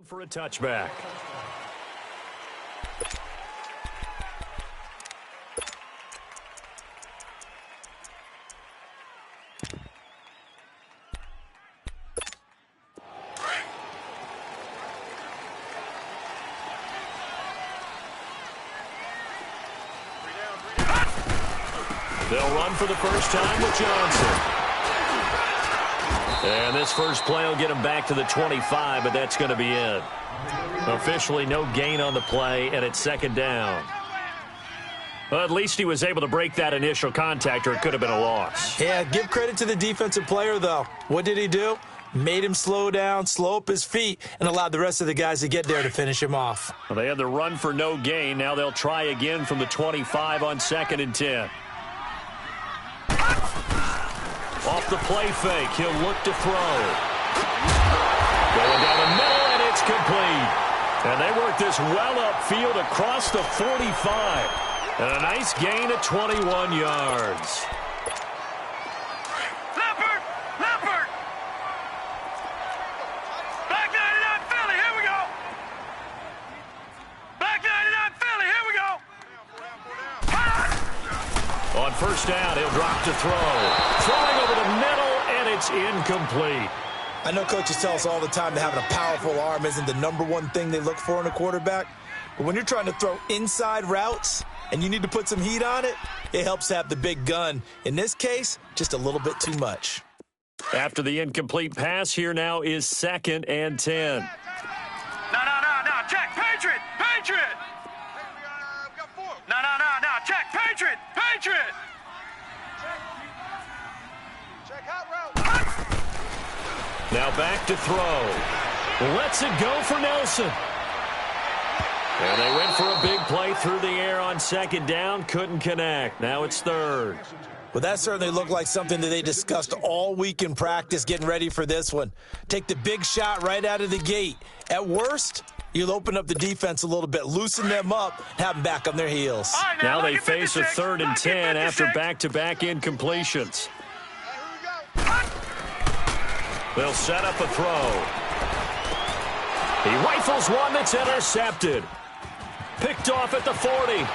For a touchback. They'll run for the first time with Johnson. And this first play will get him back to the 25, but that's going to be it. Officially no gain on the play, and it's second down. Well, at least he was able to break that initial contact, or it could have been a loss. Yeah, give credit to the defensive player, though. What did he do? Made him slow down, slow up his feet, and allowed the rest of the guys to get there to finish him off. Well, they had the run for no gain. Now they'll try again from the 25 on 2nd and 10. Off the play fake, he'll look to throw. Going down the middle, and it's complete. And they work this well upfield across the 45. And a nice gain of 21 yards. Leopard! Leopard! Back 99 Philly, here we go! Back 99 Philly, here we go! On first down, he'll drop to throw. Throwing over the middle, and it's incomplete. I know coaches tell us all the time that having a powerful arm isn't the #1 thing they look for in a quarterback. But when you're trying to throw inside routes and you need to put some heat on it, it helps to have the big gun. In this case, just a little bit too much. After the incomplete pass, here now is 2nd and 10. No, check, Patriot! Patriot! No, check, Patriot! Patriot! Check hot route. Now back to throw. Lets it go for Nelson. And they went for a big play through the air on 2nd down. Couldn't connect. Now it's 3rd. Well, that certainly looked like something that they discussed all week in practice getting ready for this one. Take the big shot right out of the gate. At worst, you'll open up the defense a little bit, loosen them up, and have them back on their heels. Right, now they face a 3rd and 10 after back-to-back incompletions. They'll set up a throw. He rifles one that's intercepted. Picked off at the 40.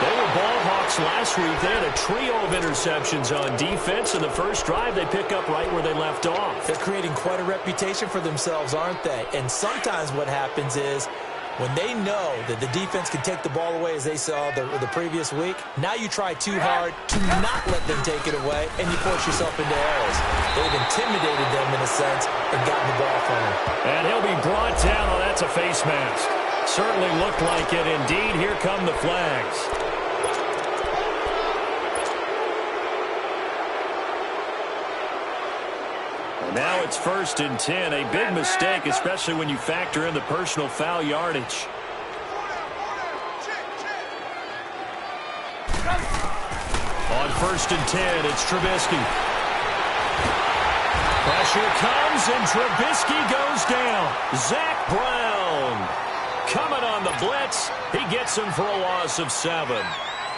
They were ball hawks last week. They had a trio of interceptions on defense. In the first drive, they pick up right where they left off. They're creating quite a reputation for themselves, aren't they? And sometimes what happens is when they know that the defense can take the ball away, as they saw the previous week, now you try too hard to not let them take it away, and you force yourself into errors. They've intimidated them in a sense and gotten the ball from them. And he'll be brought down. Oh, that's a face mask. Certainly looked like it. Indeed, here come the flags. Now it's 1st and 10. A big mistake, especially when you factor in the personal foul yardage. On 1st and 10, it's Trubisky. Pressure comes, and Trubisky goes down. Zach Brown coming on the blitz. He gets him for a loss of 7.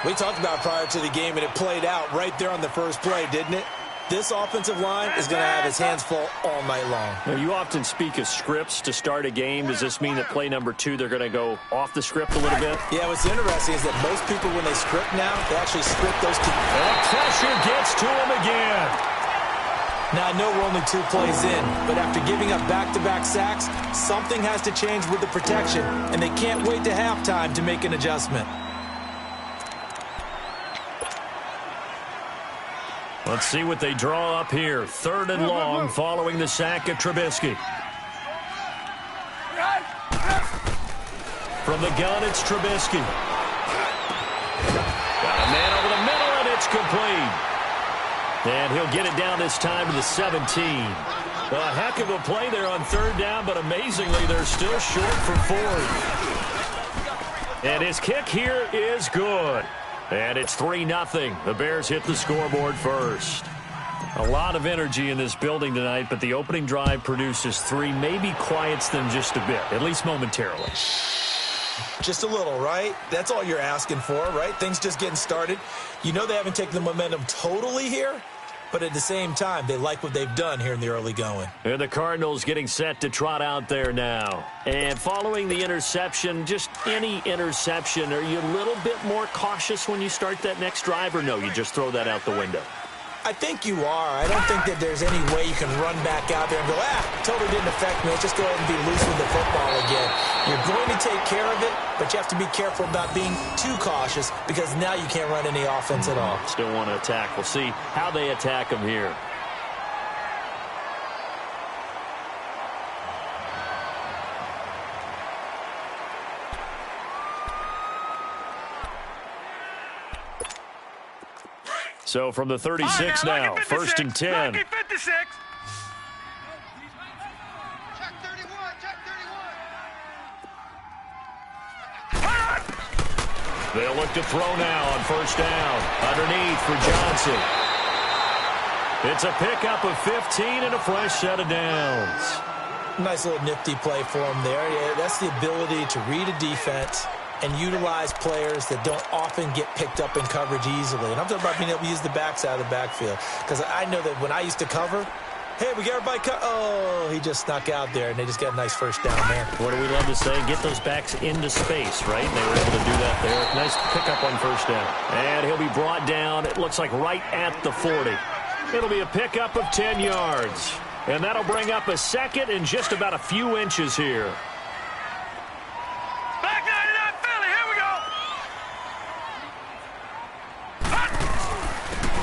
We talked about prior to the game, and it played out right there on the first play, didn't it? This offensive line is going to have his hands full all night long. Now, you often speak of scripts to start a game. Does this mean that play number 2, they're going to go off the script a little bit? Yeah, what's interesting is that most people, when they script now, they actually script those two. And pressure gets to him again. Now, I know we're only 2 plays in, but after giving up back-to-back sacks, something has to change with the protection, and they can't wait to halftime to make an adjustment. Let's see what they draw up here. 3rd and long following the sack of Trubisky. From the gun, it's Trubisky. Got a man over the middle, and it's complete. And he'll get it down this time to the 17. A heck of a play there on 3rd down, but amazingly, they're still short for 4th. And his kick here is good. And it's 3-0. The Bears hit the scoreboard first. A lot of energy in this building tonight, but the opening drive produces 3, maybe quiets them just a bit, at least momentarily. Just a little, right? That's all you're asking for, right? Things just getting started. You know they haven't taken the momentum totally here, but at the same time, they like what they've done here in the early going. And the Cardinals getting set to trot out there now. And following the interception, just any interception, are you a little bit more cautious when you start that next drive, or no, you just throw that out the window? I think you are. I don't think that there's any way you can run back out there and go, totally didn't affect me. Let's just go ahead and be loose with the football again. You're going to take care of it, but you have to be careful about being too cautious because now you can't run any offense at all. Still want to attack. We'll see how they attack them here. So from the 36 now, 1st and 10. 56. Check 31, check 31. They'll look to throw now on 1st down. Underneath for Johnson. It's a pickup of 15 and a fresh set of downs. Nice little nifty play for him there. Yeah, that's the ability to read a defense and utilize players that don't often get picked up in coverage easily. And I'm talking about being able to use the backside of the backfield. Because I know that when I used to cover, hey, we got everybody oh, he just snuck out there, and they just got a nice 1st down there. What do we love to say? Get those backs into space, right? And they were able to do that there. Nice pickup on 1st down. And he'll be brought down, it looks like right at the 40. It'll be a pickup of 10 yards. And that'll bring up a 2nd and just about a few inches here.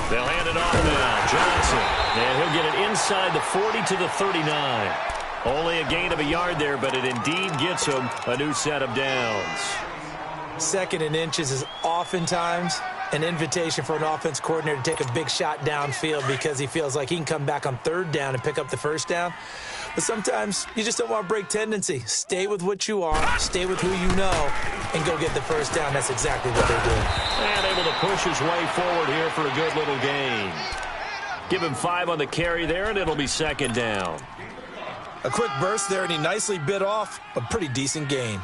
They'll hand it off now. Johnson. And he'll get it inside the 40 to the 39. Only a gain of a yard there, but it indeed gets him a new set of downs. 2nd and inches is oftentimes an invitation for an offense coordinator to take a big shot downfield because he feels like he can come back on 3rd down and pick up the 1st down. But sometimes you just don't want to break tendency. Stay with what you are, stay with who you know, and go get the 1st down. That's exactly what they did. And able to push his way forward here for a good little gain. Give him 5 on the carry there, and it'll be 2nd down. A quick burst there, and he nicely bit off a pretty decent gain.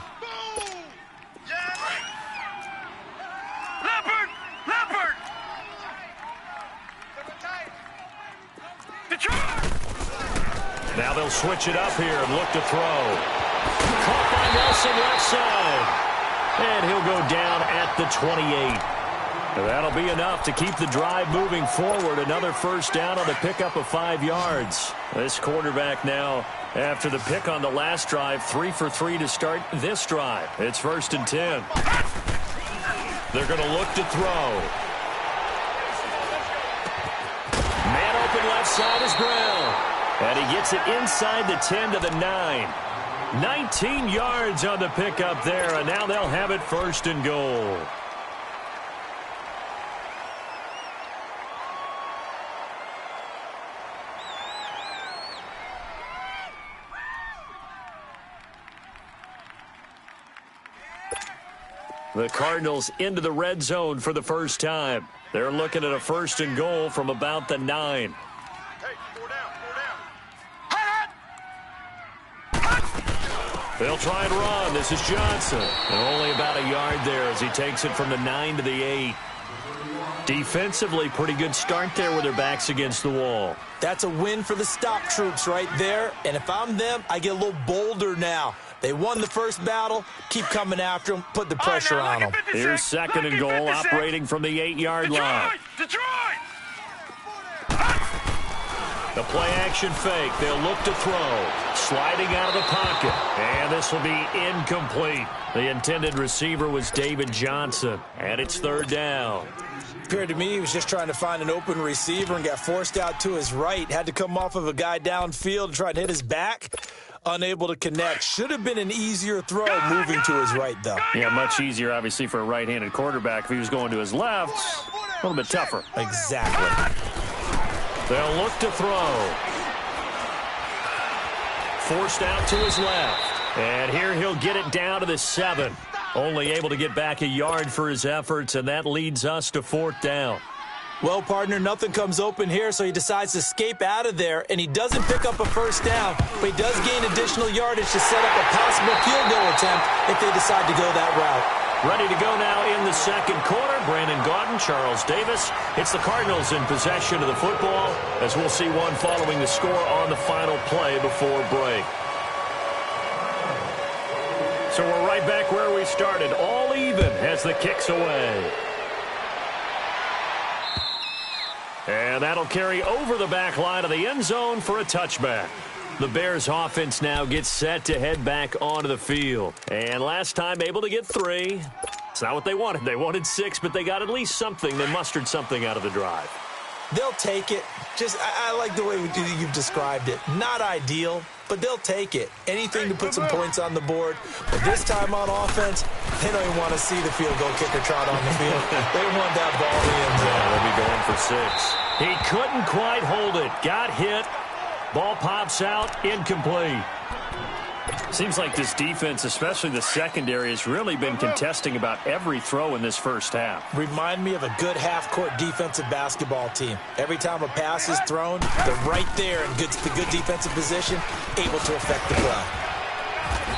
Leopard! Detroit! Now they'll switch it up here and look to throw. Caught by Nelson left side. And he'll go down at the 28. That'll be enough to keep the drive moving forward. Another 1st down on the pickup of 5 yards. This quarterback now, after the pick on the last drive, 3 for 3 to start this drive. It's 1st and 10. They're going to look to throw. Man open left side is Brown. And he gets it inside the 10 to the 9. 19 yards on the pickup there, and now they'll have it 1st and goal. The Cardinals into the red zone for the first time. They're looking at a 1st and goal from about the 9. They'll try and run. This is Johnson. And only about a yard there as he takes it from the 9 to the 8. Defensively, pretty good start there with their backs against the wall. That's a win for the stop troops right there. And if I'm them, I get a little bolder now. They won the first battle. Keep coming after them. Put the pressure on them. Here's 2nd and goal, operating from the 8-yard line. Detroit! The play-action fake. They'll look to throw. Sliding out of the pocket. And this will be incomplete. The intended receiver was David Johnson. And it's 3rd down. Appeared to me he was just trying to find an open receiver and got forced out to his right. Had to come off of a guy downfield to try and hit his back. Unable to connect. Should have been an easier throw moving to his right, though. Yeah, much easier, obviously, for a right-handed quarterback. If he was going to his left, a little bit tougher. Exactly. They'll look to throw. Forced out to his left. And here he'll get it down to the 7. Only able to get back a yard for his efforts, and that leads us to 4th down. Well, partner, nothing comes open here, so he decides to escape out of there, and he doesn't pick up a 1st down, but he does gain additional yardage to set up a possible field goal attempt if they decide to go that route. Ready to go now in the second quarter. Brandon Gaudin, Charles Davis. It's the Cardinals in possession of the football, as we'll see one following the score on the final play before break. So we're right back where we started, all even as the kick's away. And that'll carry over the back line of the end zone for a touchback. The Bears offense now gets set to head back onto the field. And last time able to get 3. It's not what they wanted. They wanted 6, but they got at least something. They mustered something out of the drive. They'll take it. I like the way you've described it. Not ideal, but they'll take it. Anything to put some points on the board. But this time on offense, they don't even want to see the field goal kicker trot on the field. They want that ball in the end zone. They'll be going for 6. He couldn't quite hold it. Got hit. Ball pops out, incomplete. Seems like this defense, especially the secondary, has really been contesting about every throw in this first half. Remind me of a good half-court defensive basketball team. Every time a pass is thrown, they're right there in the good defensive position, able to affect the play.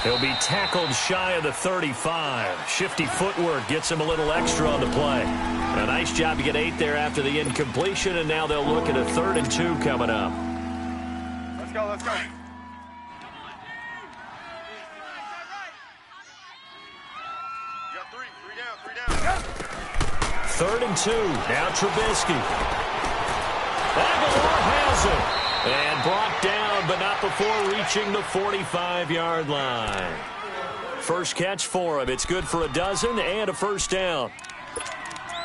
He'll be tackled shy of the 35. Shifty footwork gets him a little extra on the play. A nice job to get 8 there after the incompletion, and now they'll look at a 3rd and 2 coming up. Let's go, let's go. You got 3 down. 3rd and 2. Now Trubisky. Aguilar has it. And brought down, but not before reaching the 45-yard line. First catch for him. It's good for a dozen and a first down.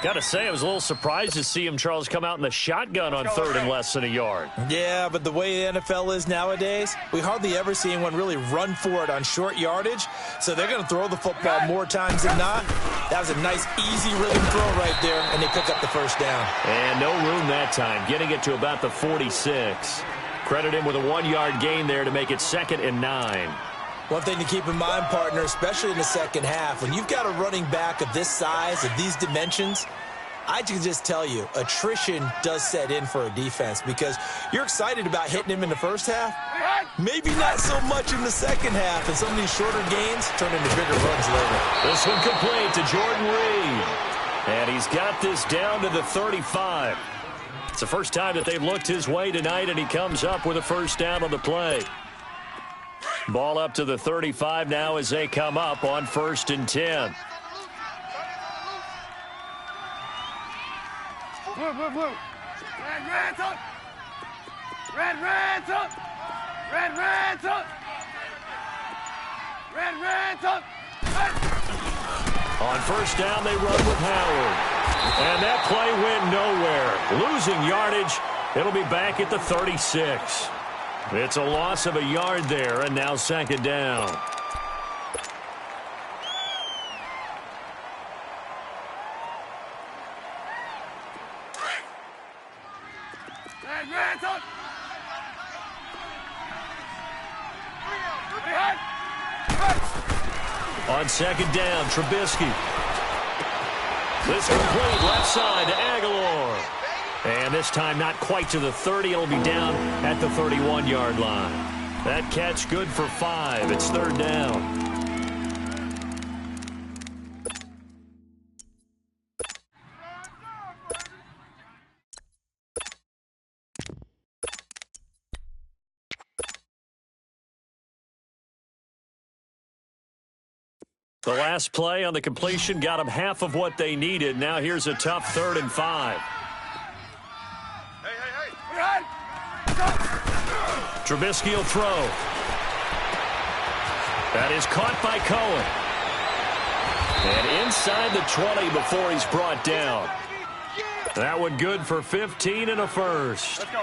Got to say, I was a little surprised to see him, Charles, come out in the shotgun on 3rd and less than a yard. Yeah, but the way the NFL is nowadays, we hardly ever see anyone really run for it on short yardage. So they're going to throw the football more times than not. That was a nice, easy rhythm throw right there, and they pick up the first down. And no room that time, getting it to about the 46. Credit him with a 1-yard gain there to make it 2nd and 9. One thing to keep in mind, partner, especially in the second half, when you've got a running back of this size, of these dimensions, I can just tell you, attrition does set in for a defense because you're excited about hitting him in the first half. Maybe not so much in the second half, and some of these shorter gains turn into bigger runs later. This one complete to Jordan Reed. And he's got this down to the 35. It's the first time that they've looked his way tonight, and he comes up with a first down on the play. Ball up to the 35 now as they come up on 1st and 10. Blue. Red's up. Red's up. Red's up. Red's up. On first down, they run with Howard. And that play went nowhere. Losing yardage. It'll be back at the 36. It's a loss of a yard there, and now 2nd down. Red's up. On 2nd down, Trubisky. This complete left side to Aguilar. And this time not quite to the 30. It'll be down at the 31-yard line. That catch good for 5. It's 3rd down. The last play on the completion got them half of what they needed. Now here's a tough 3rd and 5. Hey. Trubisky will throw. That is caught by Cohen. And inside the 20 before he's brought down. That one good for 15 and a first. Let's go.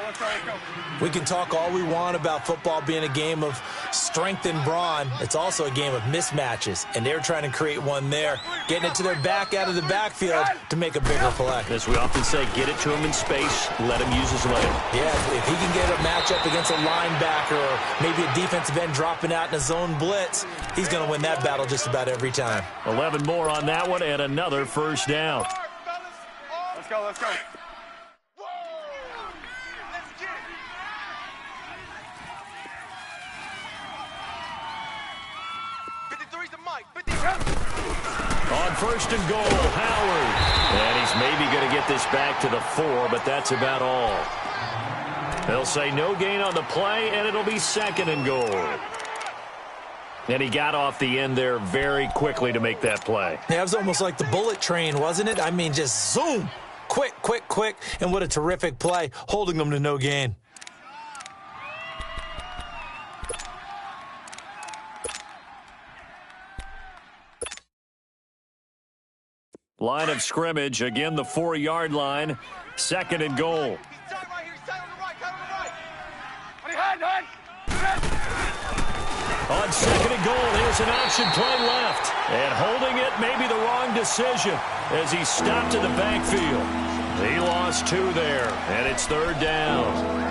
We can talk all we want about football being a game of strength and brawn. It's also a game of mismatches, and they're trying to create one there, getting it to their back out of the backfield to make a bigger play. As we often say, get it to him in space, let him use his leg. Yeah, if he can get a matchup against a linebacker or maybe a defensive end dropping out in a zone blitz, he's going to win that battle just about every time. 11 more on that one and another first down. Let's go. Whoa! Let's get it. 53's the mic. 50. On first and goal, Howard. And he's maybe going to get this back to the 4, but that's about all. They'll say no gain on the play, and it'll be second and goal. And he got off the end there very quickly to make that play. Yeah, it was almost like the bullet train, wasn't it? I mean, just zoom. Quick, quick, quick. And what a terrific play, holding them to no gain. Line of scrimmage, again the 4-yard line, second and goal. On second and goal, here's an option play left. And holding it may be the wrong decision as he stopped in the backfield. He lost 2 there, and it's third down.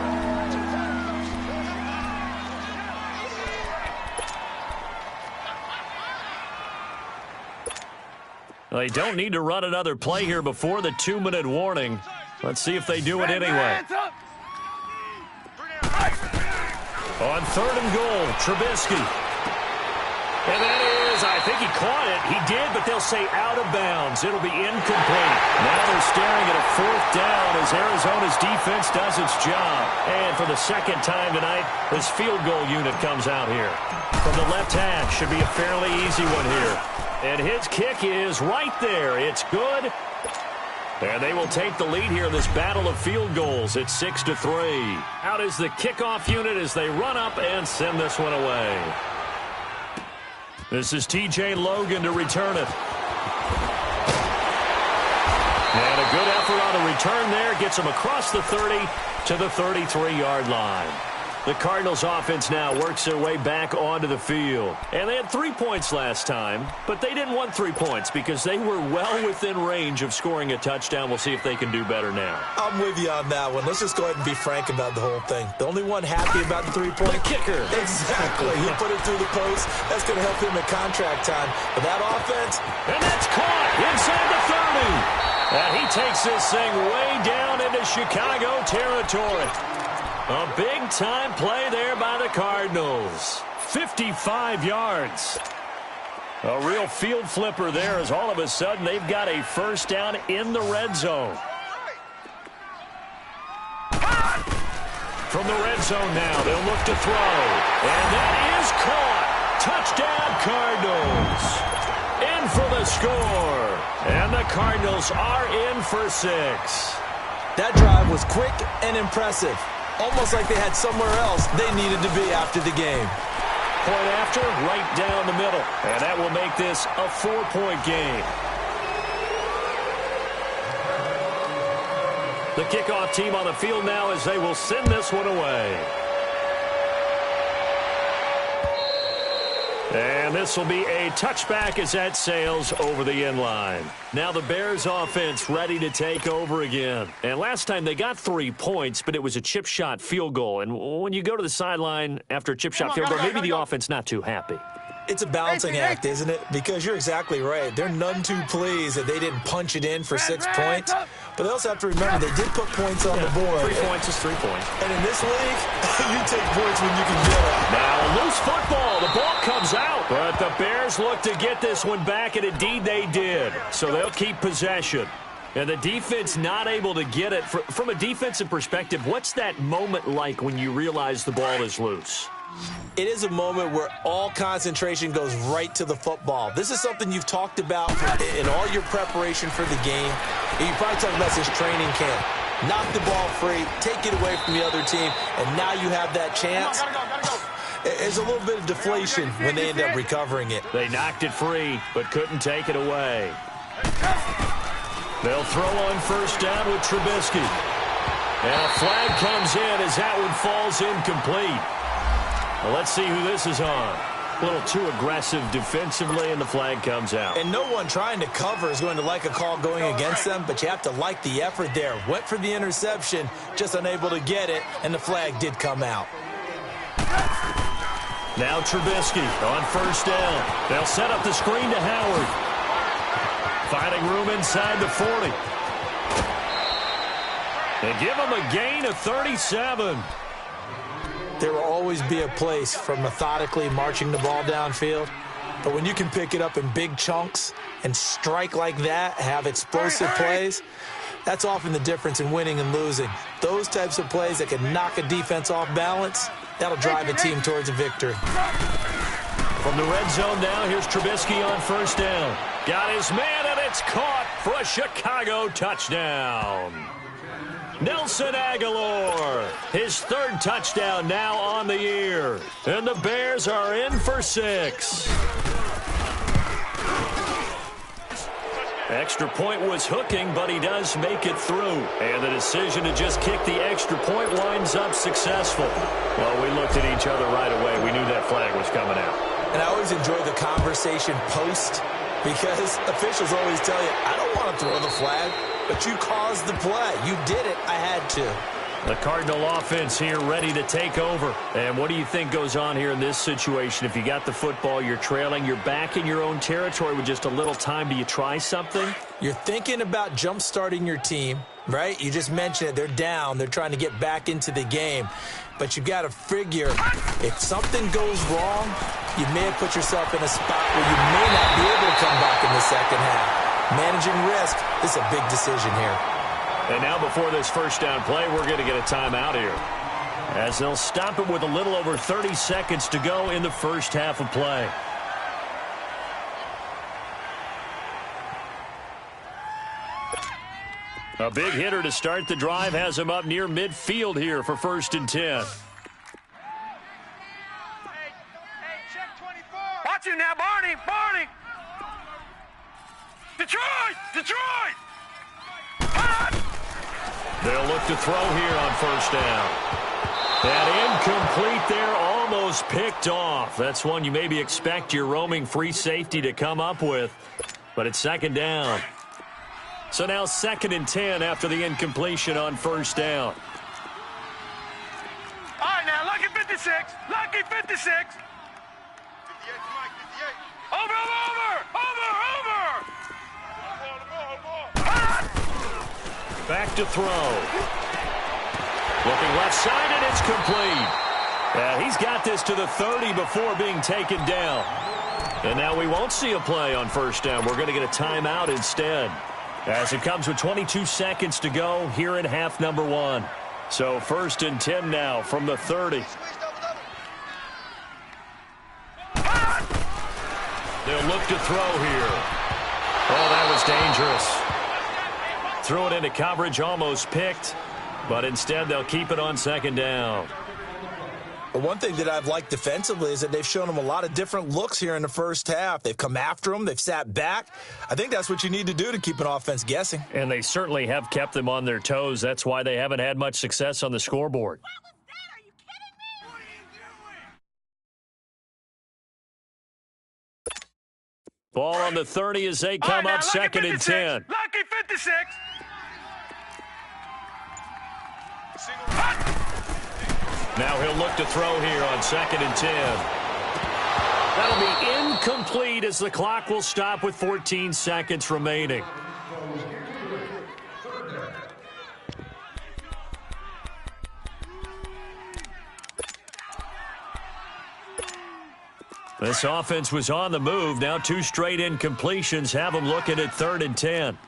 They don't need to run another play here before the 2-minute warning. Let's see if they do it anyway. On third and goal, Trubisky. And that is, I think he caught it. He did, but they'll say out of bounds. It'll be incomplete. Now they're staring at a 4th down as Arizona's defense does its job. And for the second time tonight, this field goal unit comes out here. From the left hash, should be a fairly easy one here. And his kick is right there. It's good. And they will take the lead here in this battle of field goals. It's 6-3. Out is the kickoff unit as they run up and send this one away. This is T.J. Logan to return it. And a good effort on the return there. Gets him across the 30 to the 33-yard line. The Cardinals offense now works their way back onto the field. And they had 3 points last time, but they didn't want 3 points because they were well within range of scoring a touchdown. We'll see if they can do better now. I'm with you on that one. Let's just go ahead and be frank about the whole thing. The only one happy about the 3-point. The kicker. Exactly. He put it through the post. That's going to help him at contract time. But that offense. And that's caught inside the 30. And he takes this thing way down into Chicago territory. A big-time play there by the Cardinals. 55 yards. A real field flipper there as all of a sudden they've got a first down in the red zone. From the red zone now, they'll look to throw. And that is caught. Touchdown, Cardinals. In for the score. And the Cardinals are in for 6. That drive was quick and impressive. Almost like they had somewhere else they needed to be after the game. Point after, right down the middle. And that will make this a 4-point game. The kickoff team on the field now as they will send this one away. And this will be a touchback as that sails over the end line. Now the Bears offense ready to take over again. And last time they got 3 points, but it was a chip shot field goal. And when you go to the sideline after a chip shot field goal, maybe the offense not too happy. It's a balancing act, isn't it? Because you're exactly right. They're none too pleased that they didn't punch it in for 6 points. But they also have to remember they did put points on the board. 3 points is 3 points. And in this league, you take points when you can get them. Now, loose football. The ball comes out. But the Bears look to get this one back, and indeed they did. So they'll keep possession. And the defense not able to get it. From a defensive perspective, what's that moment like when you realize the ball is loose? It is a moment where all concentration goes right to the football. This is something you've talked about in all your preparation for the game. And you probably talked about since training camp. Knock the ball free, take it away from the other team, and now you have that chance. There's a little bit of deflation when they end up recovering it. They knocked it free, but couldn't take it away. They'll throw on first down with Trubisky. And a flag comes in as that one falls incomplete. Well, let's see who this is on. A little too aggressive defensively, and the flag comes out. And no one trying to cover is going to like a call going against them, but you have to like the effort there. Went for the interception, just unable to get it, and the flag did come out. Now Trubisky on first down. They'll set up the screen to Howard. Finding room inside the 40. They give him a gain of 37. There will always be a place for methodically marching the ball downfield, But when you can pick it up in big chunks and strike like that, have explosive plays, that's often the difference in winning and losing. Those types of plays that can knock a defense off balance, that'll drive a team towards a victory. From the red zone now, here's Trubisky on first down. Got his man, and it's caught for a Chicago touchdown. Nelson Aguilar, his third touchdown now on the year. And the Bears are in for 6. Extra point was hooking, but he does make it through. And the decision to just kick the extra point winds up successful. Well, we looked at each other right away. We knew that flag was coming out. And I always enjoy the conversation post, because officials always tell you, I don't want to throw the flag, but you caused the play. You did it. I had to. The Cardinal offense here ready to take over. And what do you think goes on here in this situation? If you got the football, you're trailing, you're back in your own territory with just a little time. Do you try something? You're thinking about jump-starting your team, right? You just mentioned it. They're down. They're trying to get back into the game. But you've got to figure, if something goes wrong, you may have put yourself in a spot where you may not be able to come back in the second half. Managing risk is a big decision here. And now before this first down play, we're going to get a timeout here, as they'll stop it with a little over 30 seconds to go in the first half of play. A big hitter to start the drive has him up near midfield here for 1st and 10. Hey, check 24. Watch it now, Barney. Barney. Detroit. Detroit. They'll look to throw here on first down. That incomplete there, almost picked off. That's one you maybe expect your roaming free safety to come up with, but it's second down. So now 2nd and 10 after the incompletion on first down. All right, now, lucky 56. Lucky 56. 58, Mike, 58. Over. Back to throw. Looking left side, and it's complete. He's got this to the 30 before being taken down. And now we won't see a play on first down. We're going to get a timeout instead, as it comes with 22 seconds to go here in half number 1. So 1st and 10 now from the 30. They'll look to throw here. Oh, that was dangerous. Threw it into coverage, almost picked, but instead they'll keep it on second down. But one thing that I've liked defensively is that they've shown them a lot of different looks here in the first half. They've come after them. They've sat back. I think that's what you need to do to keep an offense guessing. And they certainly have kept them on their toes. That's why they haven't had much success on the scoreboard. What was that? Are you kidding me? What are you doing? Ball on the 30 as they come up 2nd and 10. Lucky 56. Now he'll look to throw here on 2nd and 10. That'll be incomplete as the clock will stop with 14 seconds remaining. This offense was on the move. Now 2 straight incompletions have them looking at 3rd and 10.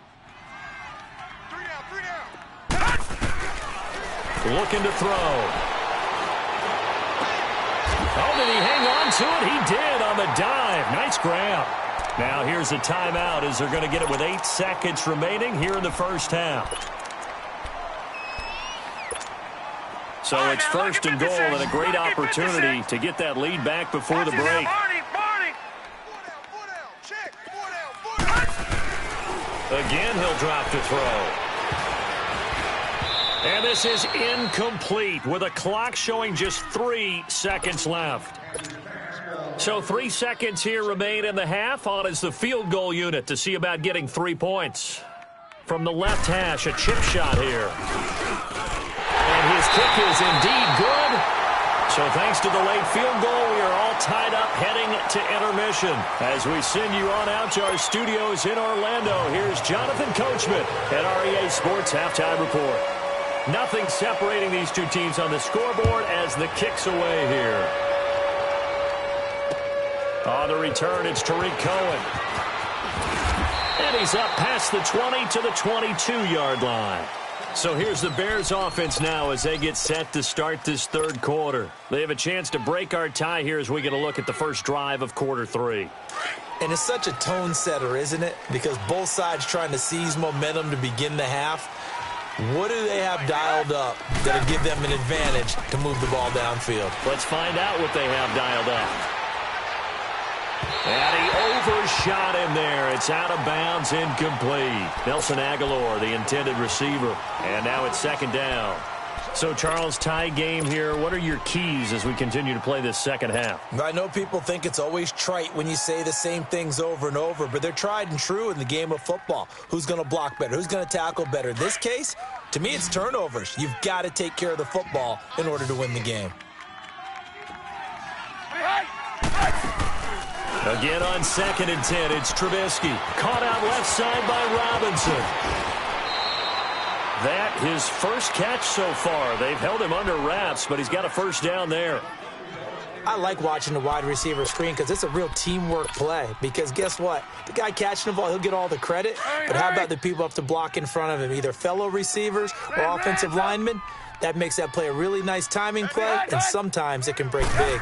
Looking to throw. Oh, did he hang on to it? He did on the dive. Nice grab. Now here's a timeout as they're going to get it with 8 seconds remaining here in the first half. So it's 1st and goal and a great opportunity to get that lead back before the break. Again, he'll drop to throw. And this is incomplete with a clock showing just 3 seconds left. So 3 seconds here remain in the half. On is the field goal unit to see about getting 3 points. From the left hash, a chip shot here. And his kick is indeed good. So thanks to the late field goal, we are all tied up heading to intermission. As we send you on out to our studios in Orlando, here's Jonathan Coachman at REA Sports Halftime Report. Nothing separating these two teams on the scoreboard as the kick's away here. On the return, it's Tariq Cohen. And he's up past the 20 to the 22-yard line. So here's the Bears offense now as they get set to start this third quarter. They have a chance to break our tie here as we get a look at the first drive of quarter 3. And it's such a tone setter, isn't it? Because both sides trying to seize momentum to begin the half. What do they have dialed up that'll give them an advantage to move the ball downfield? Let's find out what they have dialed up. And he overshot him there. It's out of bounds, incomplete. Nelson Aguilar, the intended receiver. And now it's second down. So, Charles, tie game here. What are your keys as we continue to play this second half? I know people think it's always trite when you say the same things over and over, but they're tried and true in the game of football. Who's going to block better? Who's going to tackle better? In this case, to me, it's turnovers. You've got to take care of the football in order to win the game. Again on 2nd and 10, it's Trubisky. Caught out left side by Robinson. That his first catch so far. They've held him under wraps, but he's got a first down there. I like watching the wide receiver screen because it's a real teamwork play. Because guess what? The guy catching the ball, he'll get all the credit. But how about the people up to block in front of him, either fellow receivers or offensive linemen? That makes that play a really nice timing play, and sometimes it can break big.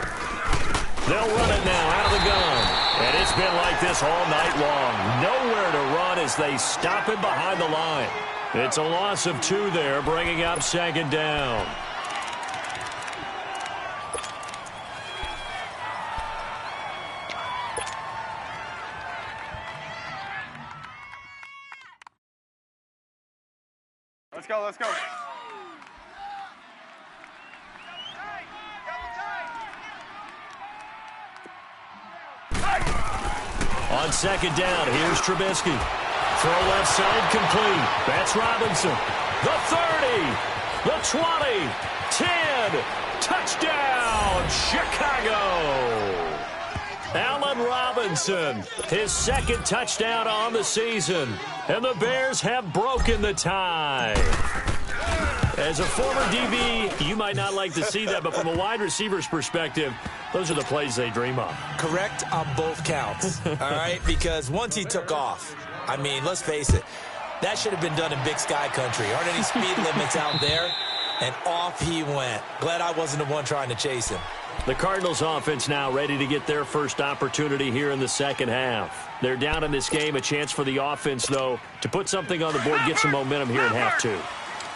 They'll run it now out of the gun. And it's been like this all night long. Nowhere to run as they stop it behind the line. It's a loss of 2 there, bringing up second down. Let's go, let's go. On second down, here's Trubisky. Throw left side complete. That's Robinson. The 30, the 20, 10. Touchdown, Chicago. Allen Robinson, his second touchdown on the season. And the Bears have broken the tie. As a former DB, you might not like to see that, but from a wide receiver's perspective, those are the plays they dream of. Correct on both counts, all right? Because once he took off, I mean, let's face it, that should have been done in Big Sky country. Aren't any speed limits out there? And off he went. Glad I wasn't the one trying to chase him. The Cardinals offense now ready to get their first opportunity here in the second half. They're down in this game. A chance for the offense, though, to put something on the board, get some momentum here in half 2.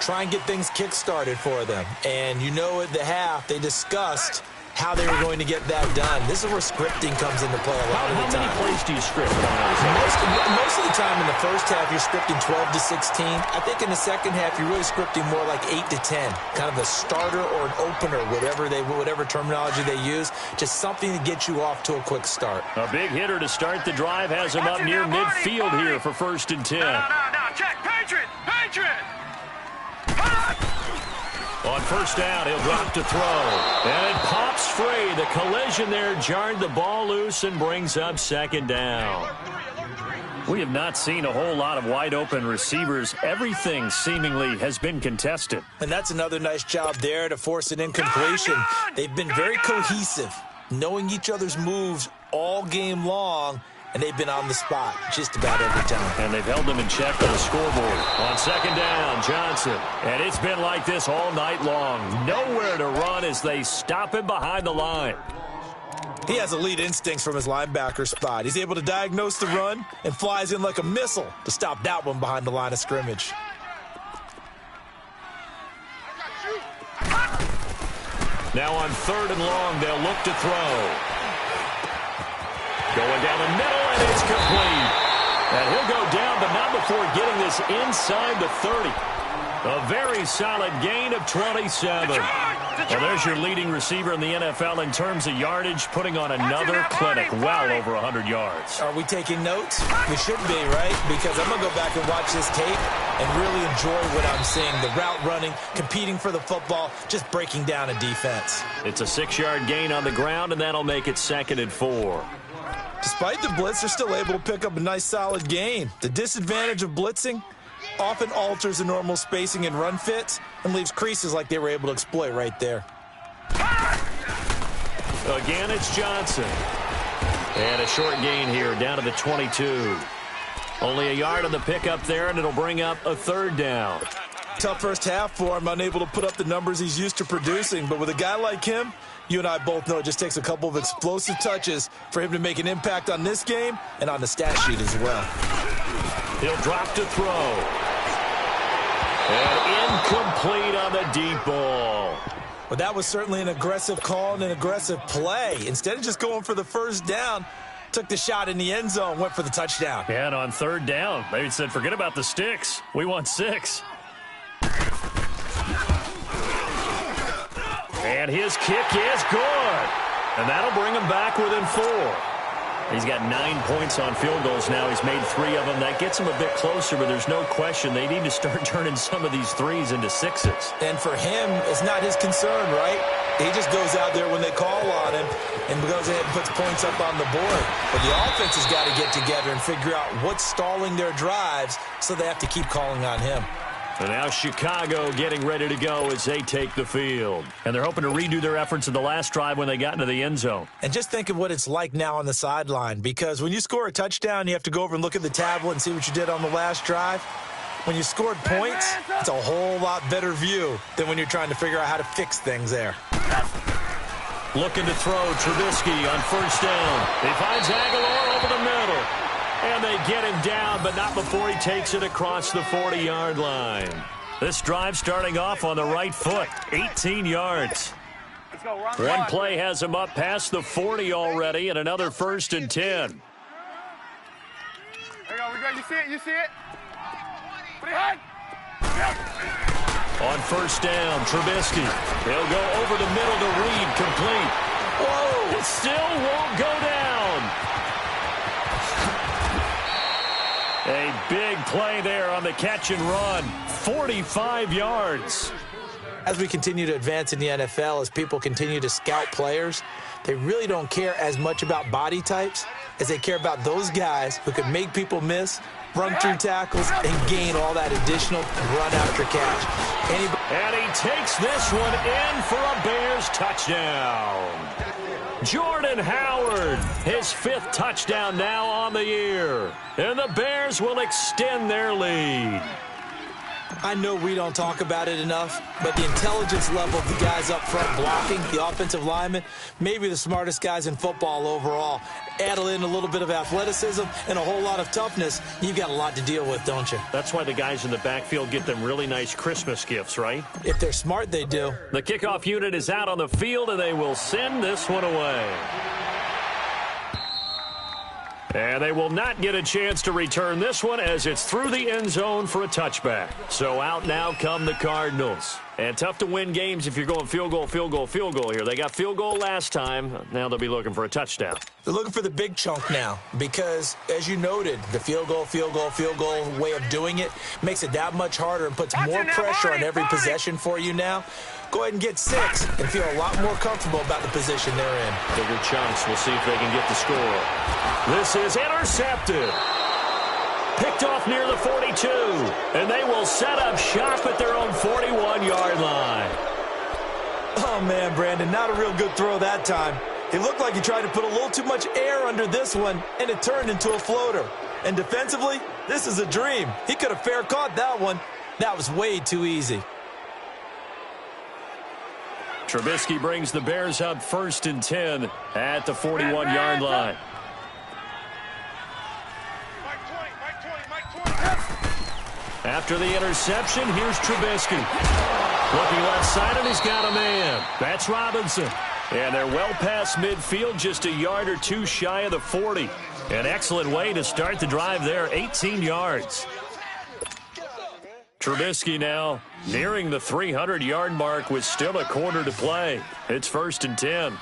Try and get things kick-started for them. And you know at the half, they discussed how they were going to get that done. This is where scripting comes into play a lot of the time. How many plays do you script? Most of the time in the first half, you're scripting 12 to 16. I think in the second half, you're really scripting more like 8 to 10. Kind of a starter or an opener, whatever terminology they use. Just something to get you off to a quick start. A big hitter to start the drive has him up near midfield here for 1st and 10. No, check, Patriot. On first down, he'll drop to throw. And it pops free. The collision there jarred the ball loose and brings up second down. We have not seen a whole lot of wide-open receivers. Everything seemingly has been contested. And that's another nice job there to force an incompletion. They've been very cohesive, knowing each other's moves all game long, and they've been on the spot just about every time. And they've held them in check on the scoreboard. On second down, Johnson. And it's been like this all night long. Nowhere to run as they stop him behind the line. He has elite instincts from his linebacker spot. He's able to diagnose the run and flies in like a missile to stop that one behind the line of scrimmage. Now on 3rd and long, they'll look to throw. Going down the middle, and it's complete. And he'll go down, but not before getting this inside the 30. A very solid gain of 27. Well, there's your leading receiver in the NFL in terms of yardage, putting on another clinic, well over 100 yards. Are we taking notes? We should be, right? Because I'm going to go back and watch this tape and really enjoy what I'm seeing. The route running, competing for the football, just breaking down a defense. It's a 6-yard gain on the ground, and that'll make it 2nd and 4. Despite the blitz, they're still able to pick up a nice, solid gain. The disadvantage of blitzing often alters the normal spacing and run fits and leaves creases like they were able to exploit right there. Again, it's Johnson. And a short gain here, down to the 22. Only a yard on the pickup there, and it'll bring up a third down. Tough first half for him, unable to put up the numbers he's used to producing. But with a guy like him, you and I both know it just takes a couple of explosive touches for him to make an impact on this game and on the stat sheet as well. He'll drop to throw. And incomplete on the deep ball. Well, that was certainly an aggressive call and an aggressive play. Instead of just going for the first down, took the shot in the end zone, went for the touchdown. Yeah, and on third down, they said, forget about the sticks. We want 6. And his kick is good. And that'll bring him back within 4. He's got 9 points on field goals now. He's made 3 of them. That gets him a bit closer, but there's no question they need to start turning some of these 3s into 6s. And for him, it's not his concern, right? He just goes out there when they call on him and goes ahead and puts points up on the board. But the offense has got to get together and figure out what's stalling their drives, so they have to keep calling on him. And now Chicago getting ready to go as they take the field. And they're hoping to redo their efforts in the last drive when they got into the end zone. And just think of what it's like now on the sideline, because when you score a touchdown, you have to go over and look at the tablet and see what you did on the last drive. When you scored points, it's a whole lot better view than when you're trying to figure out how to fix things there. Looking to throw, Trubisky on first down. He finds Aguilar over the middle. And they get him down, but not before he takes it across the 40-yard line. This drive starting off on the right foot, 18 yards. One play has him up past the 40 already, and another 1st and 10. There you go, we got, you see it, you see it? Put it high. On first down, Trubisky. He'll go over the middle to Reed, complete. Whoa, it still won't go down. A big play there on the catch and run. 45 yards. As we continue to advance in the NFL, as people continue to scout players, they really don't care as much about body types as they care about those guys who can make people miss, run through tackles, and gain all that additional run after catch. And he takes this one in for a Bears touchdown. Jordan Howard, his 5th touchdown now on the year. And the Bears will extend their lead. I know we don't talk about it enough, but the intelligence level of the guys up front blocking, the offensive linemen, maybe the smartest guys in football overall. Add in a little bit of athleticism and a whole lot of toughness, you've got a lot to deal with, don't you? That's why the guys in the backfield get them really nice Christmas gifts, right? If they're smart, they do. The kickoff unit is out on the field, and they will send this one away. And they will not get a chance to return this one as it's through the end zone for a touchback. So out now come the Cardinals. And tough to win games if you're going field goal, field goal, field goal here. They got field goal last time. Now they'll be looking for a touchdown. They're looking for the big chunk now because, as you noted, the field goal way of doing it makes it that much harder and puts more pressure on every possession for you now. Go ahead and get 6 and feel a lot more comfortable about the position they're in. Bigger chunks. We'll see if they can get the score. This is intercepted. Picked off near the 42. And they will set up shop at their own 41-yard line. Oh, man, Brandon, not a real good throw that time. It looked like he tried to put a little too much air under this one, and it turned into a floater. And defensively, this is a dream. He could have fair caught that one. That was way too easy. Trubisky brings the Bears up 1st and 10 at the 41-yard line. After the interception, here's Trubisky. Looking left side, and he's got a man. That's Robinson. And they're well past midfield, just a yard or 2 shy of the 40. An excellent way to start the drive there, 18 yards. Trubisky now nearing the 300-yard mark with still a quarter to play. It's 1st and 10.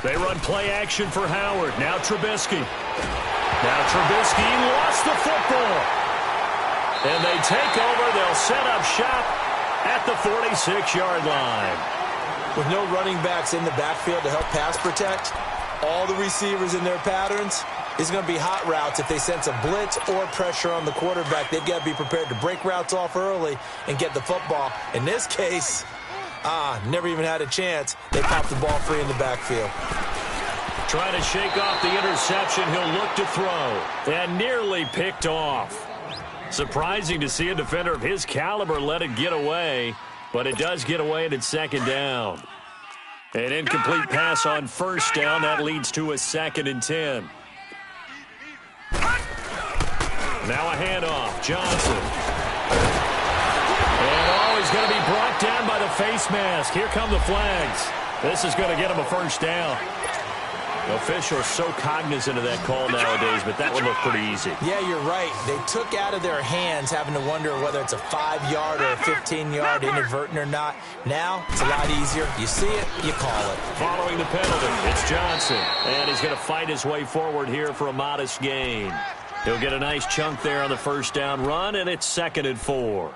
They run play action for Howard. Now Trubisky. Now Trubisky lost the football. And they take over. They'll set up shop at the 46-yard line. With no running backs in the backfield to help pass protect, all the receivers in their patterns, it's going to be hot routes. If they sense a blitz or pressure on the quarterback, they've got to be prepared to break routes off early and get the football. In this case, Never even had a chance. They popped the ball free in the backfield. Trying to shake off the interception. He'll look to throw. And nearly picked off. Surprising to see a defender of his caliber let it get away. But it does get away, and it's second down. An incomplete pass on first down. That leads to a 2nd and 10. Now a handoff. Johnson. And he's going to be brought down by the face mask. Here come the flags. This is going to get him a first down. Officials so cognizant of that call nowadays, but that would look pretty easy. Yeah, you're right. They took out of their hands having to wonder whether it's a 5-yard or a 15-yard inadvertent or not. Now, it's a lot easier. You see it, you call it. Following the penalty, it's Johnson. And he's going to fight his way forward here for a modest gain. He'll get a nice chunk there on the first down run, and it's 2nd and 4.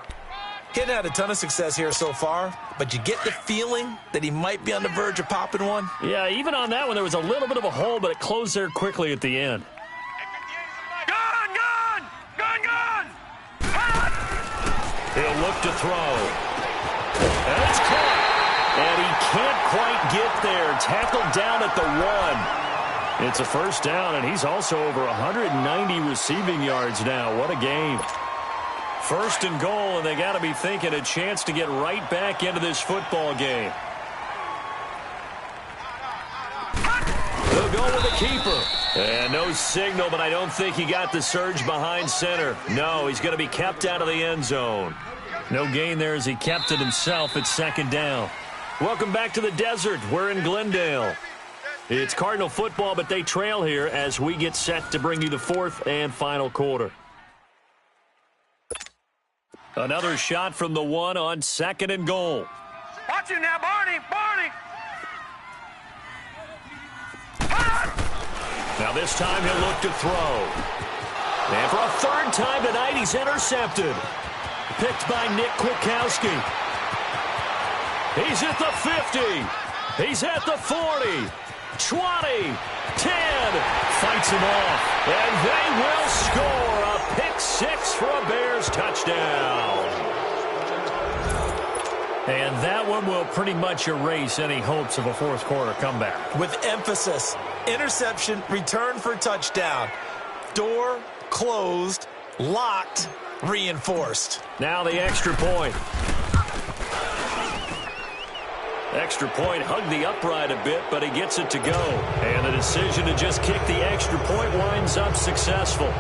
He hadn't had a ton of success here so far, but you get the feeling that he might be on the verge of popping one. Yeah, even on that one, there was a little bit of a hole, but it closed there quickly at the end. Gone, gone! Gone, gone! He'll look to throw. And it's caught. And he can't quite get there. Tackled down at the 1. It's a first down, and he's also over 190 receiving yards now. What a game. 1st and goal, and they got to be thinking a chance to get right back into this football game. They'll go with the keeper. And no signal, but I don't think he got the surge behind center. No, he's going to be kept out of the end zone. No gain there as he kept it himself. It's 2nd down. Welcome back to the desert. We're in Glendale. It's Cardinal football, but they trail here as we get set to bring you the 4th and final quarter. Another shot from the 1 on 2nd and goal. Watch him now, Barney! Barney! Now this time he'll look to throw. And for a 3rd time tonight, he's intercepted. Picked by Nick Kwiatkowski. He's at the 50. He's at the 40. 20. 10. Fights him off. And they will score a pick 6 for a Bears touchdown. And that one will pretty much erase any hopes of a 4th quarter comeback. With emphasis, interception, return for touchdown. Door closed, locked, reinforced. Now the extra point. Extra point hugged the upright a bit, but he gets it to go. And the decision to just kick the extra point winds up successful.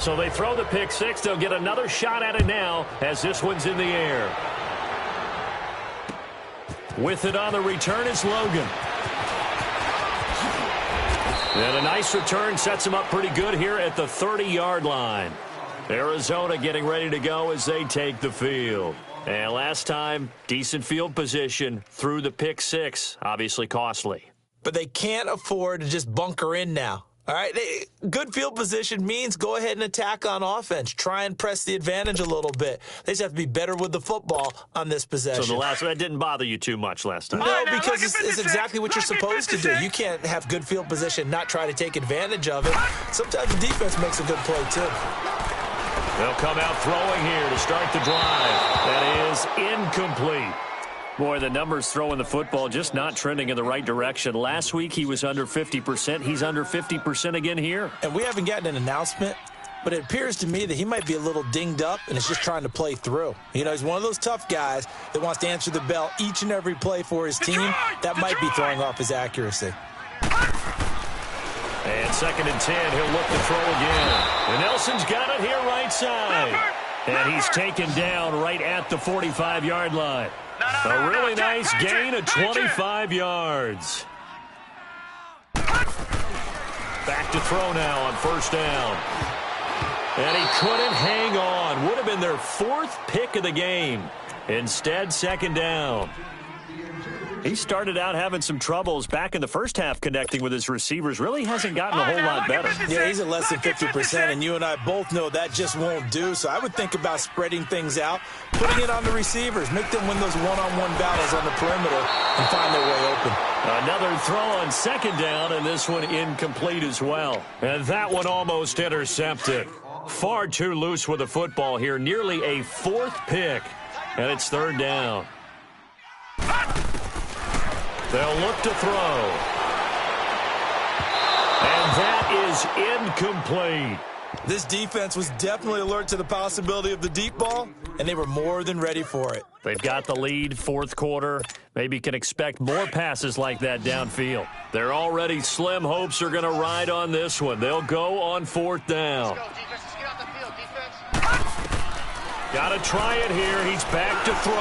So they throw the pick 6. They'll get another shot at it now as this one's in the air. With it on the return is Logan. And a nice return sets him up pretty good here at the 30-yard line. Arizona getting ready to go as they take the field. And last time, decent field position through the pick 6. Obviously costly. But they can't afford to just bunker in now. All right, good field position means go ahead and attack on offense. Try and press the advantage a little bit. They just have to be better with the football on this possession. So the last one, that didn't bother you too much last time? No, because it's exactly what you're supposed to do. You can't have good field position, not try to take advantage of it. Sometimes the defense makes a good play, too. They'll come out throwing here to start the drive. That is incomplete. Boy, the numbers throwing the football just not trending in the right direction. Last week, he was under 50%. He's under 50% again here. And we haven't gotten an announcement, but it appears to me that he might be a little dinged up and is just trying to play through. You know, he's one of those tough guys that wants to answer the bell each and every play for his team. That might be throwing off his accuracy. And 2nd and 10, he'll look to throw again. And Nelson's got it here right side. And he's taken down right at the 45-yard line. A really nice gain of 25 yards. Back to throw now on first down. And he couldn't hang on. Would have been their 4th pick of the game. Instead, 2nd down. He started out having some troubles back in the first half connecting with his receivers. Really hasn't gotten a whole lot better. Yeah, he's at less than 50%, and you and I both know that just won't do. So I would think about spreading things out, putting it on the receivers, make them win those one-on-one battles on the perimeter and find their way open. Another throw on 2nd down, and this one incomplete as well. And that one almost intercepted. Far too loose with the football here. Nearly a fourth pick. And it's third down. They'll look to throw. And that is incomplete. This defense was definitely alert to the possibility of the deep ball, and they were more than ready for it. They've got the lead, fourth quarter. Maybe can expect more passes like that downfield. Their already slim hopes are going to ride on this one. They'll go on fourth down. Got to try it here. He's back to throw.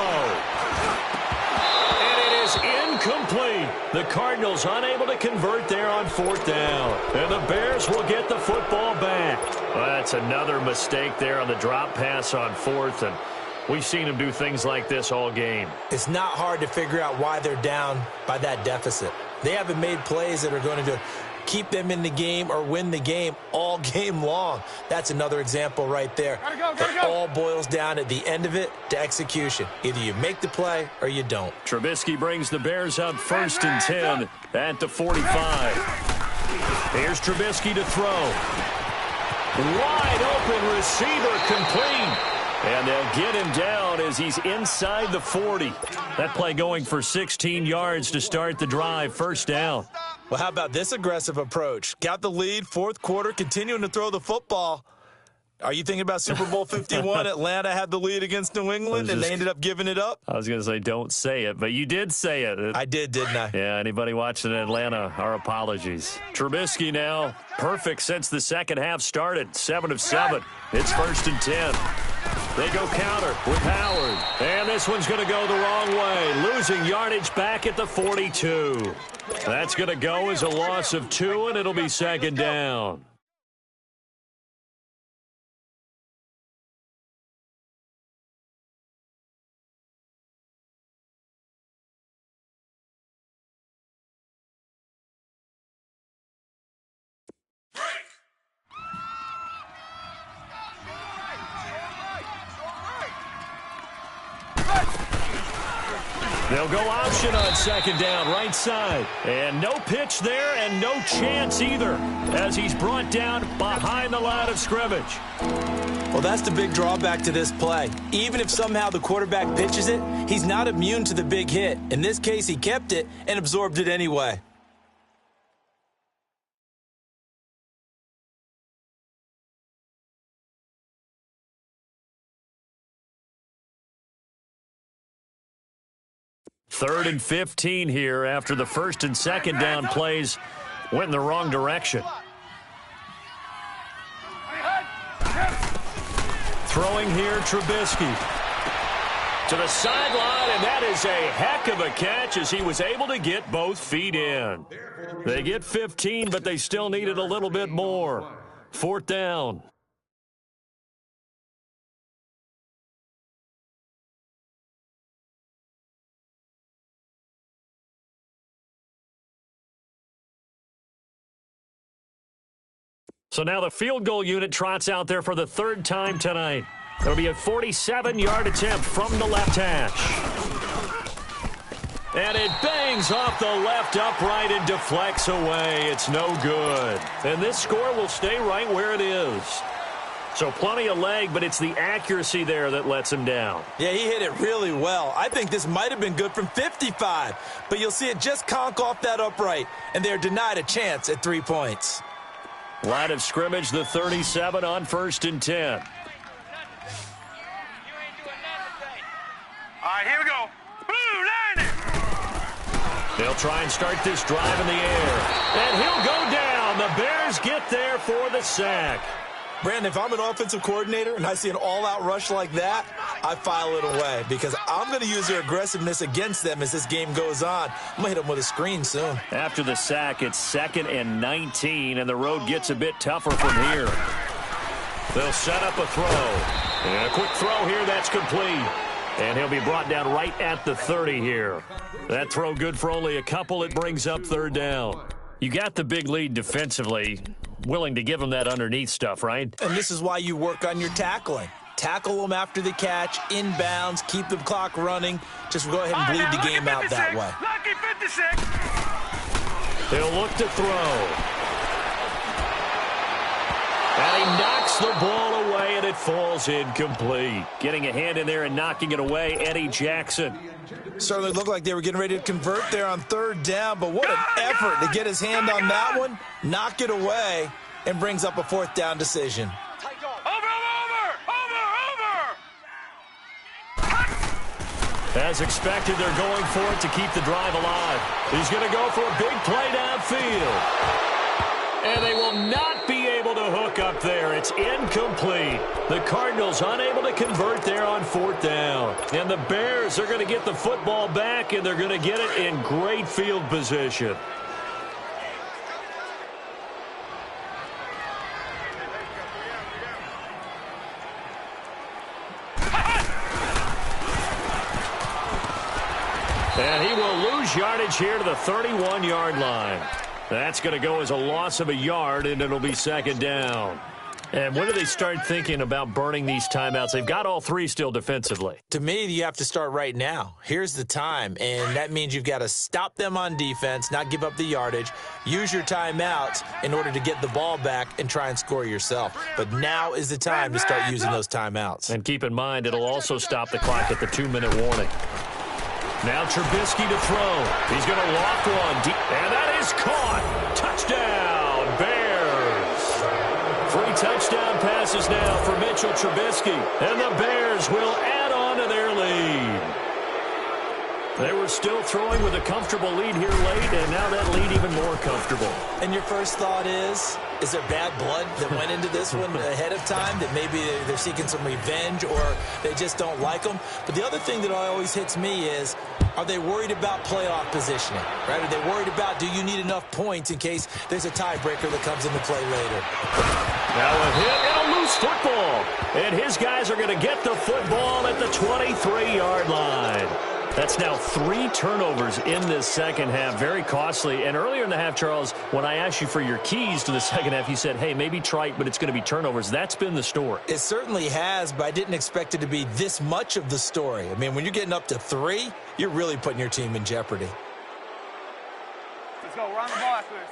And it is incomplete. The Cardinals unable to convert there on fourth down. And the Bears will get the football back. Well, that's another mistake there on the drop pass on fourth. And we've seen them do things like this all game. It's not hard to figure out why they're down by that deficit. They haven't made plays that are going to keep them in the game or win the game all game long. That's another example right there. It all boils down at the end of it to execution. Either you make the play or you don't. Trubisky brings the Bears up first and 10 at the 45. Here's Trubisky to throw. Wide open receiver complete. And they'll get him down as he's inside the 40. That play going for 16 yards to start the drive. First down. Well, how about this aggressive approach? Got the lead, fourth quarter, continuing to throw the football. Are you thinking about Super Bowl 51? Atlanta had the lead against New England, and they ended up giving it up? I was going to say don't say it, but you did say it. I did, didn't I? Yeah, anybody watching Atlanta, our apologies. Trubisky now, perfect since the second half started, 7 of 7. It's first and 10. They go counter with Howard. And this one's going to go the wrong way. Losing yardage back at the 42. That's going to go as a loss of 2, and it'll be second down. They'll go option on second down, right side. And no pitch there and no chance either as he's brought down behind the line of scrimmage. Well, that's the big drawback to this play. Even if somehow the quarterback pitches it, he's not immune to the big hit. In this case, he kept it and absorbed it anyway. Third and 15 here after the first and second down plays went in the wrong direction. Throwing here, Trubisky to the sideline, and that is a heck of a catch as he was able to get both feet in. They get 15, but they still needed a little bit more. Fourth down. So now the field goal unit trots out there for the third time tonight. It'll be a 47-yard attempt from the left hash. And it bangs off the left upright and deflects away. It's no good. And this score will stay right where it is. So plenty of leg, but it's the accuracy there that lets him down. Yeah, he hit it really well. I think this might have been good from 55. But you'll see it just conk off that upright. And they're denied a chance at 3 points. Line of scrimmage, the 37 on first and 10. All right, here we go. Blue, line it. They'll try and start this drive in the air. And he'll go down. The Bears get there for the sack. Brandon, if I'm an offensive coordinator and I see an all-out rush like that, I file it away because I'm going to use their aggressiveness against them as this game goes on. I'm going to hit them with a screen soon. After the sack, it's 2nd and 19, and the road gets a bit tougher from here. They'll set up a throw. And a quick throw here, that's complete. And he'll be brought down right at the 30 here. That throw good for only a couple. It brings up third down. You got the big lead defensively. Willing to give them that underneath stuff, right? And this is why you work on your tackling. Tackle them after the catch, inbounds, keep the clock running. Just go ahead and bleed the game out that way. Lucky 56. They'll look to throw. And And he knocks the ball away, and it falls incomplete. Getting a hand in there and knocking it away, Eddie Jackson. Certainly looked like they were getting ready to convert there on third down, but what an effort to get his hand on that one, knock it away, and brings up a fourth down decision. As expected, they're going for it to keep the drive alive. He's going to go for a big play downfield. And they will not be able to hook up there. It's incomplete. The Cardinals unable to convert there on fourth down. And the Bears are going to get the football back, and they're going to get it in great field position. And he will lose yardage here to the 31-yard line. That's going to go as a loss of a yard, and it'll be second down. And when do they start thinking about burning these timeouts? They've got all three still defensively. To me, you have to start right now. Here's the time, and that means you've got to stop them on defense, not give up the yardage, use your timeouts in order to get the ball back and try and score yourself. But now is the time to start using those timeouts. And keep in mind, it'll also stop the clock at the 2-minute warning. Now Trubisky to throw. He's going to loft one deep, and that is caught. Touchdown, Bears. 3 touchdown passes now for Mitchell Trubisky, and the Bears will add on to their lead. They were still throwing with a comfortable lead here late, and now that lead even more comfortable. And your first thought is there bad blood that went into this one ahead of time, that maybe they're seeking some revenge or they just don't like them? But the other thing that always hits me is, are they worried about playoff positioning? Right? Are they worried about, do you need enough points in case there's a tiebreaker that comes into play later? Now a hit and a loose football. And his guys are going to get the football at the 23-yard line. That's now 3 turnovers in this second half. Very costly. And earlier in the half, Charles, when I asked you for your keys to the second half, you said, hey, maybe trite, but it's going to be turnovers. That's been the story. It certainly has, but I didn't expect it to be this much of the story. I mean, when you're getting up to 3, you're really putting your team in jeopardy. Let's go. We're on the ball after this.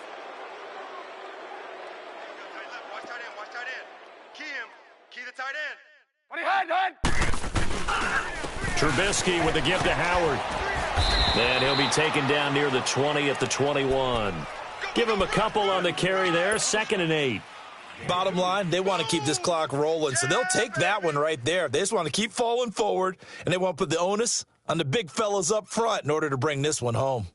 Watch tight end. Key him. Key the tight end. What are you hiding? Trubisky with the give to Howard. And he'll be taken down near the 20 at the 21. Give him a couple on the carry there. 2nd and 8. Bottom line, they want to keep this clock rolling, so they'll take that one right there. They just want to keep falling forward, and they want to put the onus on the big fellas up front in order to bring this one home.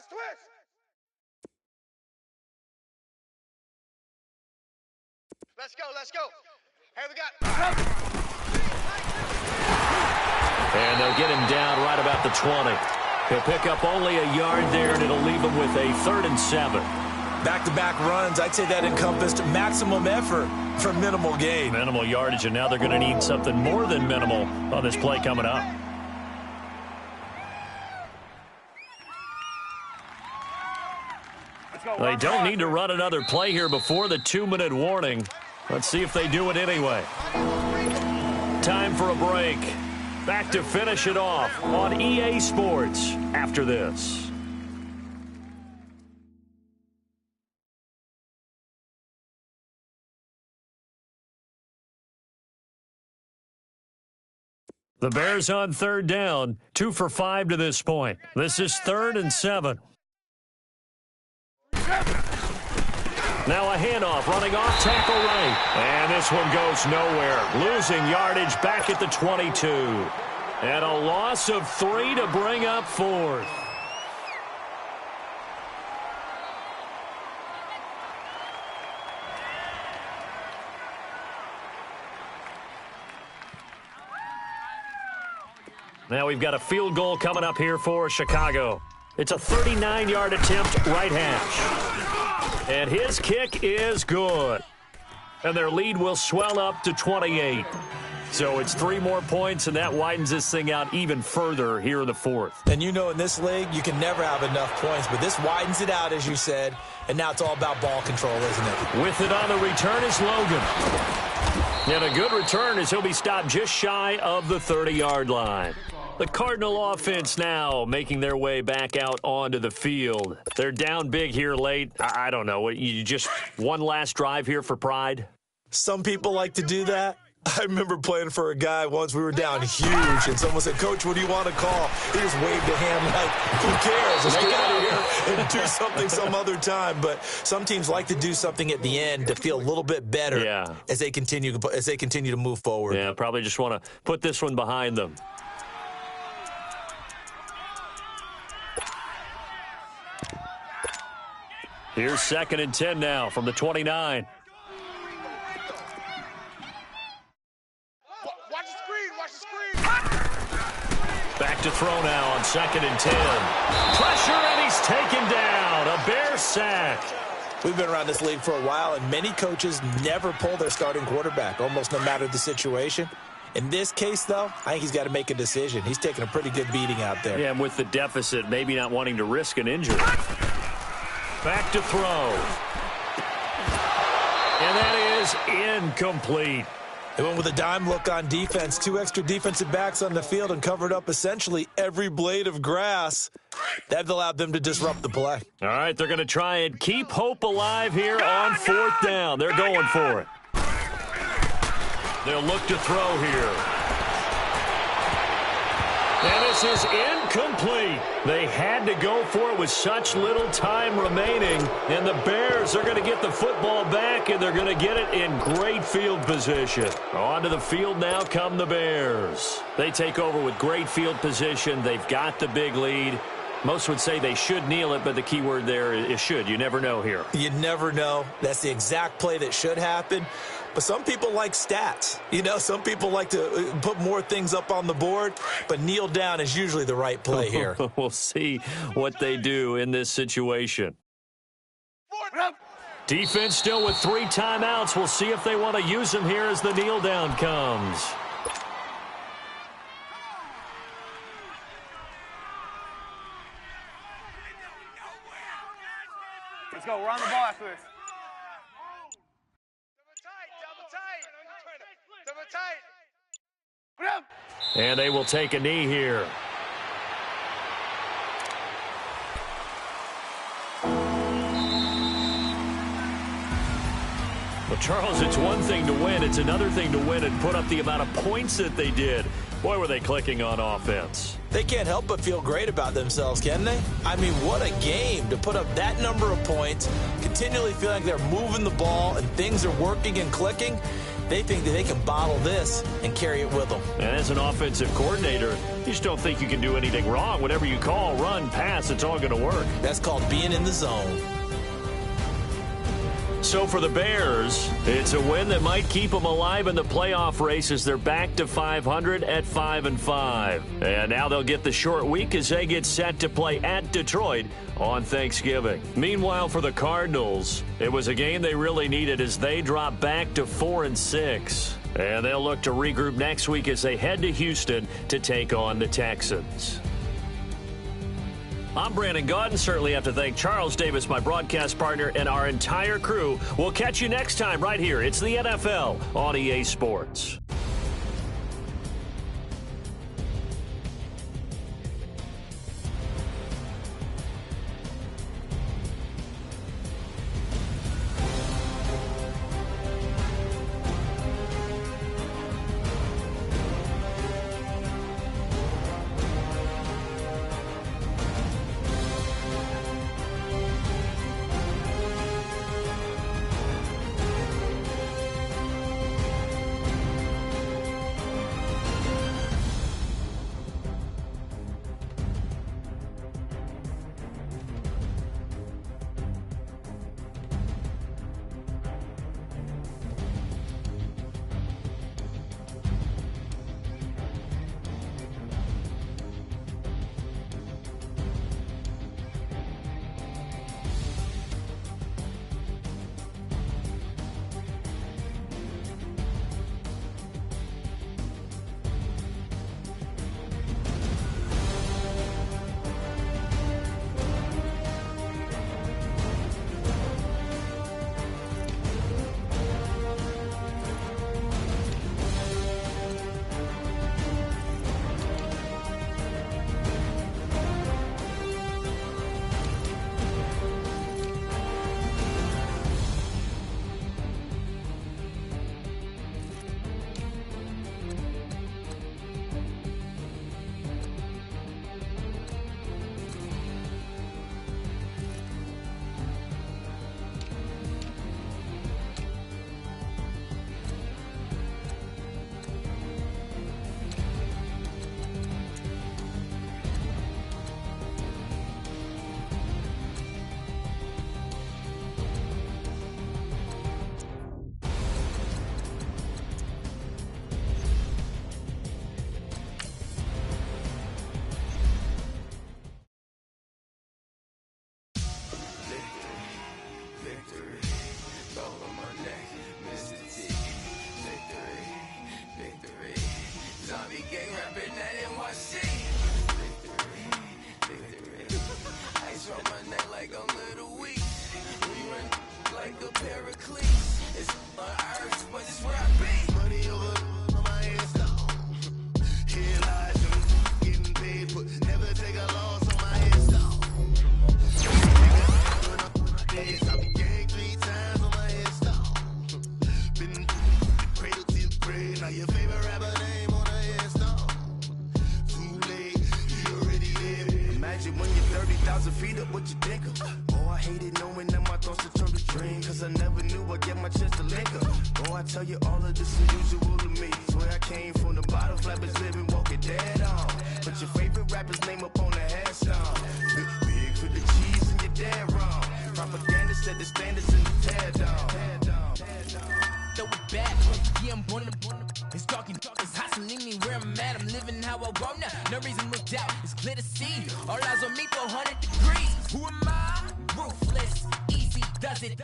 Switch. Let's go. Hey, we got. And they'll get him down right about the 20. He'll pick up only a yard there, and it'll leave him with a 3rd and 7. Back-to-back runs, I'd say that encompassed maximum effort for minimal gain. Minimal yardage, and now they're going to need something more than minimal on this play coming up. They don't need to run another play here before the 2-minute warning. Let's see if they do it anyway. Time for a break. Back to finish it off on EA Sports after this. The Bears on 3rd down, 2 for 5 to this point. This is 3rd and 7. Now a handoff, running off tackle right. And this one goes nowhere. Losing yardage back at the 22. And a loss of 3 to bring up 4th. Now we've got a field goal coming up here for Chicago. It's a 39-yard attempt, right hash. And his kick is good. And their lead will swell up to 28. So it's 3 more points, and that widens this thing out even further here in the 4th. And you know in this league, you can never have enough points, but this widens it out, as you said, and now it's all about ball control, isn't it? With it on the return is Logan. And a good return as he'll be stopped just shy of the 30-yard line. The Cardinal offense now making their way back out onto the field. They're down big here late. I don't know. You just one last drive here for pride? Some people like to do that. I remember playing for a guy once. We were down huge, and someone said, "Coach, what do you want to call?" He just waved a hand like, "Who cares? Let's get out of here and do something some other time." But some teams like to do something at the end to feel a little bit better as they continue to move forward. Yeah, probably just want to put this one behind them. Here's 2nd and 10 now from the 29. Watch the screen. Back to throw now on 2nd and 10. Pressure, and he's taken down. A Bear sack. We've been around this league for a while, and many coaches never pull their starting quarterback, almost no matter the situation. In this case, though, I think he's got to make a decision. He's taking a pretty good beating out there. Yeah, and with the deficit, maybe not wanting to risk an injury. Back to throw. And that is incomplete. They went with a dime look on defense. 2 extra defensive backs on the field and covered up essentially every blade of grass. That allowed them to disrupt the play. All right, they're going to try and keep hope alive here on 4th down. They're going for it. They'll look to throw here. And this is incomplete. They had to go for it with such little time remaining. And the Bears are going to get the football back, and they're going to get it in great field position. Onto the field now come the Bears. They take over with great field position. They've got the big lead. Most would say they should kneel it, but the key word there is should. You never know here. You never know. That's the exact play that should happen. But some people like stats. You know, some people like to put more things up on the board, but kneel down is usually the right play here. We'll see what they do in this situation. Defense still with 3 timeouts. We'll see if they want to use them here as the kneel down comes. Let's go. We're on the ball after this. And they will take a knee here. Well, Charles, it's one thing to win. It's another thing to win and put up the amount of points that they did. Boy, were they clicking on offense. They can't help but feel great about themselves, can they? I mean, what a game to put up that number of points, continually feeling like they're moving the ball and things are working and clicking. They think that they can bottle this and carry it with them. And as an offensive coordinator, you just don't think you can do anything wrong. Whatever you call, run, pass, it's all going to work. That's called being in the zone. So for the Bears, it's a win that might keep them alive in the playoff race as they're back to 500 at 5-5. And now they'll get the short week as they get set to play at Detroit on Thanksgiving. Meanwhile, for the Cardinals, it was a game they really needed as they drop back to 4-6. And they'll look to regroup next week as they head to Houston to take on the Texans. I'm Brandon Gaudin. Certainly have to thank Charles Davis, my broadcast partner, and our entire crew. We'll catch you next time right here. It's the NFL on EA Sports. cause I never knew I'd get my chance to link her. Oh, I tell you all of this is usual to me. Swear I came from the bottom, flappers living, walking dead on. Put your favorite rapper's name up on the headstone. Big for the cheese and you're dead wrong. Propaganda set the standards in the tear down. Throw it back, yeah, I'm born to. It's dark, it's hot, so leave me where I'm at. I'm living how I want now. No reason to doubt, it's clear to see. All eyes on me, 400 degrees. Who am I? Ruthless, easy, does it.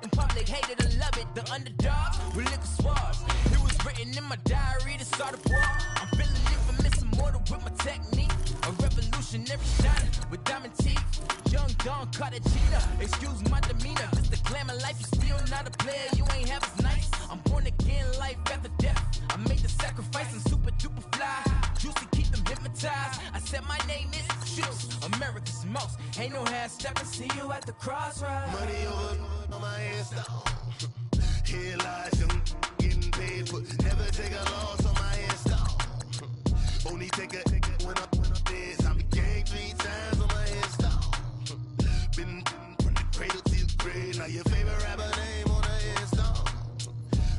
In public, hate it or love it. The underdog with liquor swabs. It was written in my diary to start a war. I'm feeling infamous, immortal with my technique. A revolutionary shining with diamond teeth. Young Don caught a cheetah. Excuse my demeanor. Just the glamour life. You still not a player. You ain't half as nice. I'm born again, life after death. I made the sacrifice and super duper fly. Juicy, keep them hypnotized. I said my name is Juice. America's most. Ain't no half stepping. See you at the crossroads. Money over on my headstone. Here lies young, getting paid, but never take a loss on my headstone. Only take a when I'm dead. I be gang 3 times on my headstone. Been from the cradle to the grave. Now your favorite rapper name on the headstone.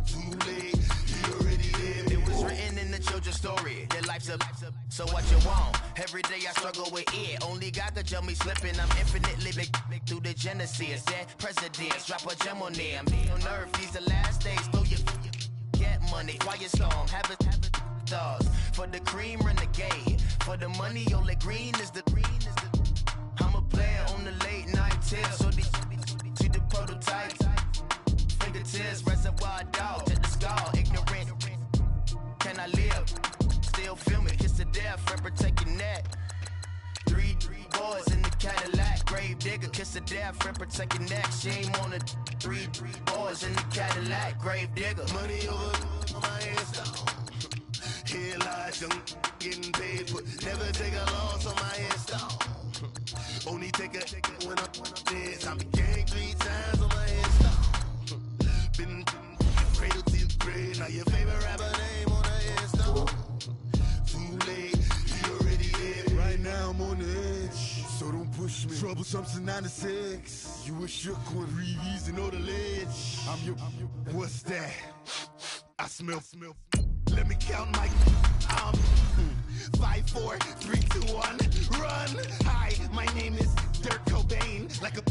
Too late, you already dead. It was written in the children's story. Their life's up, so what you want? Every day I struggle with it. Only God could tell me slipping. I'm infinitely big through the genesis. Dead presidents, drop a gem on them. Be on earth, these the last days. Throw your get money, quiet storm, have it stars. For the cream, renegade. For the money, only green is the. I'm a player on the late night tips. So these see the prototypes. Fingertips, reservoir dog to the skull. Ignorant. Can I live? Still feel me. Kiss to death, friend, protect your neck. 3 boys in the Cadillac. Grave digger, kiss to death, friend, protect your neck. Shame on the 3 boys in the Cadillac. Grave digger. Money over on my headstone. Here lies young, getting paid, but never take a loss on my headstone. Only take a when I'm dead. I'm gang 3 times on my headstone. Been cradle to the grave. Now your favorite rapper name on the headstone. Too late, you already dead. Right now I'm on the edge, so don't push me. Troublesome since 96. You a shook one, breathe easy, know the ledge. I'm your, what's that? I smell. Let me count my 5, 4, 3, 2, 1, run. Hi, my name is Dirk Cobain. Like a